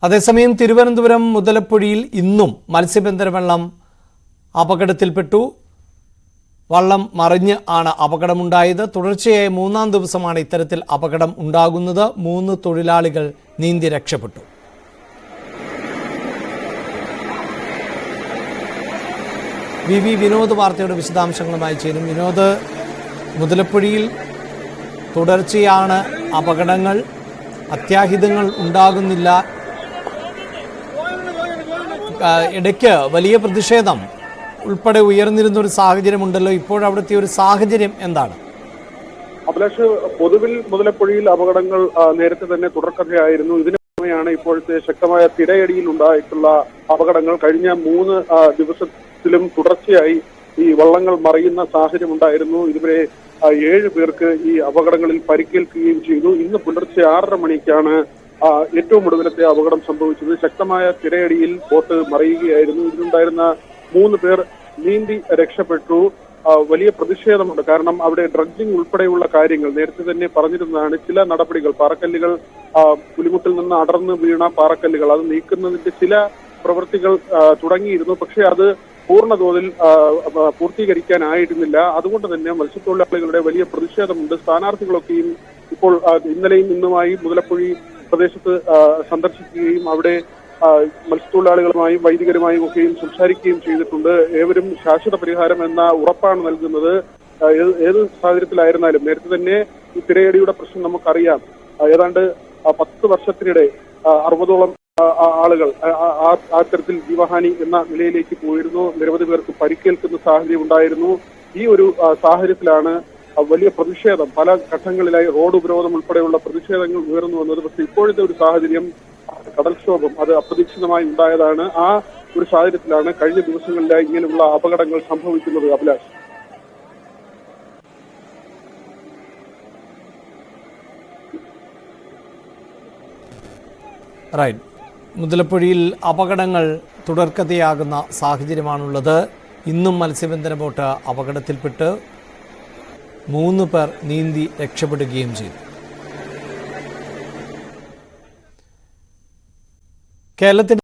അതേസമയം തിരുവനന്തപുരം മുതലപ്പുഴയിൽ ഇന്നും മത്സ്യബന്ധന വള്ളം അപകടത്തിൽപ്പെട്ടു. വള്ളം മറിഞ്ഞ് ആണ് അപകടമുണ്ടായത്. തുടർച്ചയായ മൂന്നാം ദിവസമാണ് ഇത്തരത്തിൽ അപകടം ഉണ്ടാകുന്നത്. 3 തൊഴിലാളികൾ നീന്തി രക്ഷപ്പെട്ടു. വിനോദ് വാർത്തയുടെ വിശദാംശങ്ങളുമായി ചേരും. വിനോദ്, മുതലപ്പുഴയിൽ തുടർച്ചയാണ് അപകടങ്ങൾ, അത്യാഹിതങ്ങൾ ഉണ്ടാകുന്നില്ല. ഇടയ്ക്ക് വലിയ പ്രതിഷേധം ഉൾപ്പെടെ ഉയർന്നിരുന്ന ഒരു സാഹചര്യമുണ്ടല്ലോ. ഇപ്പോഴവിടുത്തെ ഒരു സാഹചര്യം എന്താണ്? അഭിലാഷ്, പൊതുവിൽ മുതലപ്പുഴയിൽ അപകടങ്ങൾ നേരത്തെ തന്നെ തുടർക്കഥയായിരുന്നു. ഇതിനു പുറമെയാണ് ഇപ്പോഴത്തെ ശക്തമായ തിരയടിയിൽ ഉണ്ടായിട്ടുള്ള അപകടങ്ങൾ. കഴിഞ്ഞ 3 ദിവസത്തിലും തുടർച്ചയായി ഈ വള്ളങ്ങൾ മറിയുന്ന സാഹചര്യം ഉണ്ടായിരുന്നു. ഇതുവരെ 7 പേർക്ക് ഈ അപകടങ്ങളിൽ പരിക്കേൽക്കുകയും ചെയ്തു. ഇന്ന് പുലർച്ചെ 6:30 മണിക്കാണ് ഏറ്റവും ഒടുവിലത്തെ അപകടം സംഭവിച്ചത്. ശക്തമായ തിരയടിയിൽ ബോട്ട് മറിയുകയായിരുന്നു. ഇതിലുണ്ടായിരുന്ന 3 പേർ നീന്തി രക്ഷപ്പെട്ടു. വലിയ പ്രതിഷേധമുണ്ട്. കാരണം അവിടെ ഡ്രഡ്ജിംഗ് ഉൾപ്പെടെയുള്ള കാര്യങ്ങൾ നേരത്തെ തന്നെ പറഞ്ഞിരുന്നതാണ്. ചില നടപടികൾ, പാറക്കല്ലുകൾ, പുലിമുട്ടിൽ നിന്ന് അടർന്നു വീണ പാറക്കല്ലുകൾ, അത് നീക്കുന്നതിന്റെ ചില പ്രവൃത്തികൾ തുടങ്ങിയിരുന്നു. പക്ഷേ അത് പൂർണ്ണതോതിൽ പൂർത്തീകരിക്കാനായിരുന്നില്ല. അതുകൊണ്ട് തന്നെ മത്സ്യത്തൊഴിലാളികളുടെ വലിയ പ്രതിഷേധമുണ്ട്. സ്ഥാനാർത്ഥികളൊക്കെയും ഇപ്പോൾ ഇന്നലെയും ഇന്നുമായി മുതലപ്പുഴി പ്രദേശത്ത് സന്ദർശിക്കുകയും അവിടെ മത്സ്യത്തൊഴിലാളികളുമായും വൈദികരുമായും ഒക്കെയും സംസാരിക്കുകയും ചെയ്തിട്ടുണ്ട്. ഏവരും ശാശ്വത പരിഹാരം എന്ന ഉറപ്പാണ് നൽകുന്നത്. ഏത് സാഹചര്യത്തിലായിരുന്നാലും നേരത്തെ തന്നെ ഈ തിരയടിയുടെ പ്രശ്നം നമുക്കറിയാം. ഏതാണ്ട് 10 വർഷത്തിനിടെ 60ഓളം ആളുകൾ ആ തരത്തിൽ ജീവഹാനി എന്ന നിലയിലേക്ക് പോയിരുന്നു. നിരവധി പേർക്ക് പരിക്കേൽക്കുന്ന സാഹചര്യം ഉണ്ടായിരുന്നു. ഈ ഒരു സാഹചര്യത്തിലാണ് വലിയ പ്രതിഷേധം, പല ഘട്ടങ്ങളിലായി റോഡ് ഉപരോധം ഉൾപ്പെടെയുള്ള പ്രതിഷേധങ്ങൾ ഉയർന്നു വന്നത്. പക്ഷേ ഇപ്പോഴത്തെ ഒരു സാഹചര്യം, കടൽക്ഷോഭം, അത് അപ്രതീക്ഷിതമായി ഉണ്ടായതാണ്. ആ ഒരു സാഹചര്യത്തിലാണ് കഴിഞ്ഞ ദിവസങ്ങളിലായി ഇങ്ങനെയുള്ള അപകടങ്ങൾ സംഭവിക്കുന്നത്. അഭിലാഷ്, റൈറ്റ്. മുതലപ്പുഴയിൽ അപകടങ്ങൾ തുടർക്കഥയാകുന്ന സാഹചര്യമാണുള്ളത്. ഇന്നും മത്സ്യബന്ധന ബോട്ട് അപകടത്തിൽപ്പെട്ട് 3 പേർ നീന്തി രക്ഷപ്പെടുകയും ചെയ്തു. കേരളത്തിന്റെ